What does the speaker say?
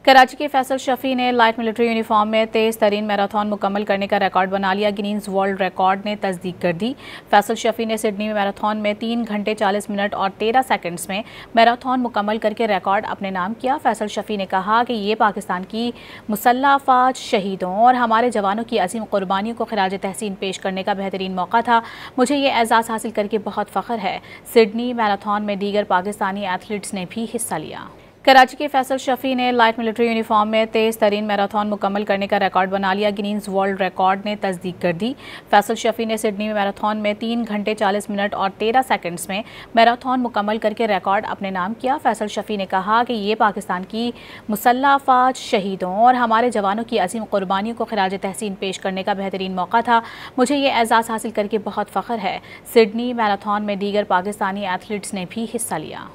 कराची के फैसल शफी ने light military uniform में तेज़ तरीन मैराथन मुकम्मल करने का रिकॉर्ड बना लिया। गिनीज वर्ल्ड रिकॉर्ड ने तस्दीक कर दी। फैसल शफी ने सिडनी में मैराथन में 3 घंटे 40 मिनट और 13 सेकंड्स में मैराथन मुकम्मल करके रिकॉर्ड अपने नाम किया। फैसल शफी ने कहा कि ये पाकिस्तान की मुसल्लह अफ़वाज, शहीदों और हमारे जवानों की अजीम कुर्बानियों को खिराज तहसीन पेश करने का बेहतरीन मौका था। मुझे ये एजाज़ हासिल करके बहुत फ़ख्र है। सिडनी मैराथन में दीगर पाकिस्तानी एथलीट्स ने भी हिस्सा लिया। कराची के फैसल शफी ने लाइट मिलिट्री यूनिफॉर्म में तेज़ तरीन मैराथन मुकम्मल करने का रिकॉर्ड बना लिया। गिनीज वर्ल्ड रिकॉर्ड ने तस्दीक कर दी। फैसल शफी ने सिडनी में मैराथन में 3 घंटे 40 मिनट और 13 सेकंड्स में मैराथन मुकम्मल करके रिकॉर्ड अपने नाम किया। फैसल शफी ने कहा कि ये पाकिस्तान की मुसल्लह अफ़वाज, शहीदों और हमारे जवानों की अजीम कुर्बानियों को खिराज तहसीन पेश करने का बेहतरीन मौका था। मुझे ये एजाज़ हासिल करके बहुत फ़ख्र है। सिडनी मैराथन में दीगर पाकिस्तानी एथलीट्स ने भी हिस्सा लिया।